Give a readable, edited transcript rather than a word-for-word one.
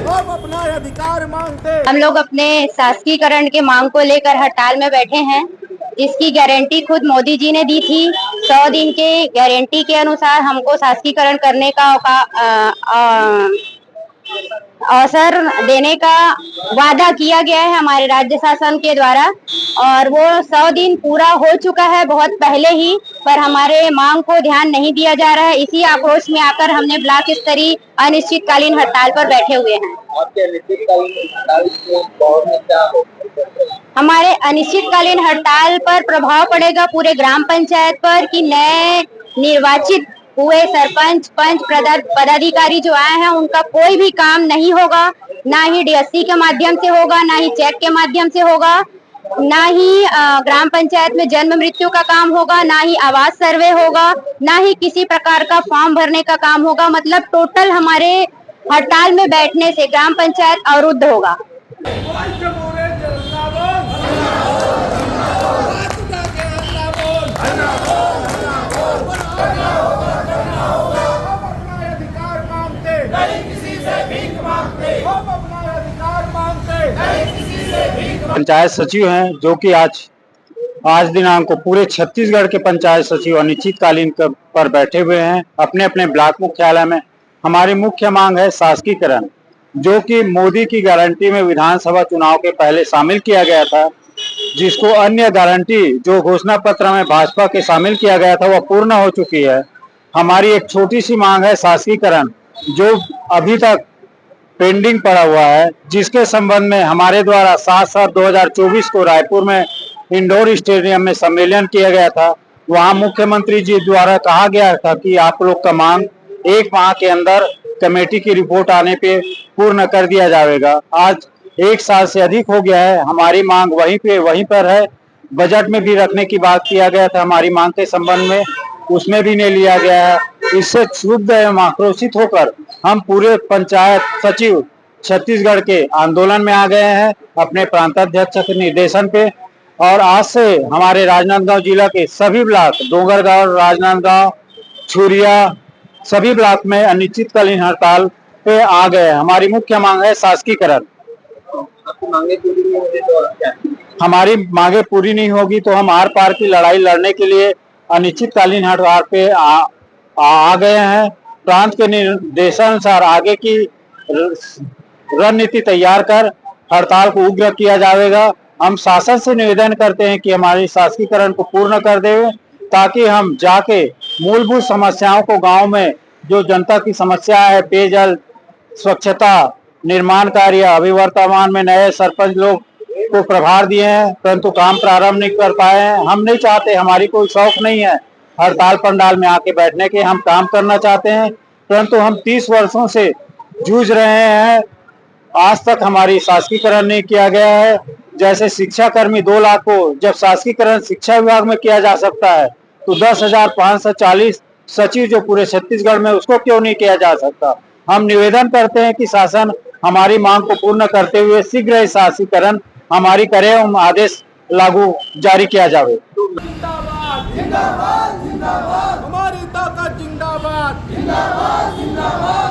हम अपना अधिकार मांगते। हम लोग अपने शासकीकरण के मांग को लेकर हड़ताल में बैठे हैं। इसकी गारंटी खुद मोदी जी ने दी थी। 100 दिन के गारंटी के अनुसार हमको शासकीकरण करने का अवसर देने का वादा किया गया है हमारे राज्य शासन के द्वारा, और वो 100 दिन पूरा हो चुका है बहुत पहले ही, पर हमारे मांग को ध्यान नहीं दिया जा रहा है। इसी आक्रोश में आकर हमने ब्लॉक स्तरीय अनिश्चितकालीन हड़ताल पर बैठे हुए हैं। हमारे अनिश्चितकालीन हड़ताल पर प्रभाव पड़ेगा पूरे ग्राम पंचायत पर कि नए निर्वाचित हुए सरपंच पंच पदाधिकारी जो आए हैं उनका कोई भी काम नहीं होगा, ना ही डीएससी के माध्यम से होगा, ना ही चेक के माध्यम से होगा, ना ही ग्राम पंचायत में जन्म मृत्यु का काम होगा, ना ही आवास सर्वे होगा, ना ही किसी प्रकार का फॉर्म भरने का काम होगा। मतलब टोटल हमारे हड़ताल में बैठने से ग्राम पंचायत अवरुद्ध होगा। पंचायत सचिव हैं जो कि आज दिनांक को पूरे छत्तीसगढ़ के पंचायत सचिव अनिश्चितकालीन पर बैठे हुए हैं अपने अपने ब्लॉक मुख्यालय में। हमारी मुख्य मांग है शासकीकरण, जो कि मोदी की गारंटी में विधानसभा चुनाव के पहले शामिल किया गया था, जिसको अन्य गारंटी जो घोषणा पत्र में भाजपा के शामिल किया गया था वह पूर्ण हो चुकी है। हमारी एक छोटी सी मांग है शासकीकरण, जो अभी तक पेंडिंग पड़ा हुआ है, जिसके संबंध में हमारे द्वारा 7/7/2024 को रायपुर में इंडोर स्टेडियम में सम्मेलन किया गया था। वहां मुख्यमंत्री जी द्वारा कहा गया था कि आप लोग का मांग 1 माह के अंदर कमेटी की रिपोर्ट आने पे पूर्ण कर दिया जाएगा। आज 1 साल से अधिक हो गया है, हमारी मांग वहीं पर है। बजट में भी रखने की बात किया गया था हमारी मांग के संबंध में, उसमें भी नहीं लिया गया है। इससे क्षुब्ध एवं आक्रोशित होकर हम पूरे पंचायत सचिव छत्तीसगढ़ के आंदोलन में आ गए हैं अपने प्रांताध्यक्ष के निर्देशन पे। और आज से हमारे राजनांदगांव जिला के सभी ब्लॉक, डोंगरगांव, राजनांदगांव, छुरिया, सभी ब्लॉक में अनिश्चितकालीन हड़ताल पे आ गए। हमारी मुख्य मांग है शासकीकरण। हमारी मांगे पूरी नहीं होगी तो हम आर पार की लड़ाई लड़ने के लिए अनिश्चितकालीन हड़ताल पे आ गए हैं। प्रांत के निर्देशानुसार आगे की रणनीति तैयार कर हड़ताल को उग्र किया जाएगा। हम शासन से निवेदन करते हैं कि हमारी शासकीकरण को पूर्ण कर दें, ताकि हम जाके मूलभूत समस्याओं को, गांव में जो जनता की समस्या है, पेयजल, स्वच्छता, निर्माण कार्य, अभी वर्तमान में नए सरपंच लोग को प्रभार दिए हैं परंतु काम प्रारंभ नहीं कर पाए हैं। हम नहीं चाहते, हमारी कोई शौक नहीं है हड़ताल पंडाल में आके बैठने के, हम काम करना चाहते हैं, परंतु हम 30 वर्षों से जूझ रहे हैं। आज तक हमारी शासकीकरण नहीं किया गया है। जैसे शिक्षा कर्मी 2 लाख को जब शासकीकरण शिक्षा विभाग में किया जा सकता है, तो 10,540 सचिव जो पूरे छत्तीसगढ़ में, उसको क्यों नहीं किया जा सकता। हम निवेदन करते हैं कि शासन हमारी मांग को पूर्ण करते हुए शीघ्र शासकीकरण हमारी करे एवं आदेश लागू जारी किया जाए। जिंदाबाद जिंदाबाद जिंदाबाद, हमारी ताकत जिंदाबाद जिंदाबाद जिंदाबाद।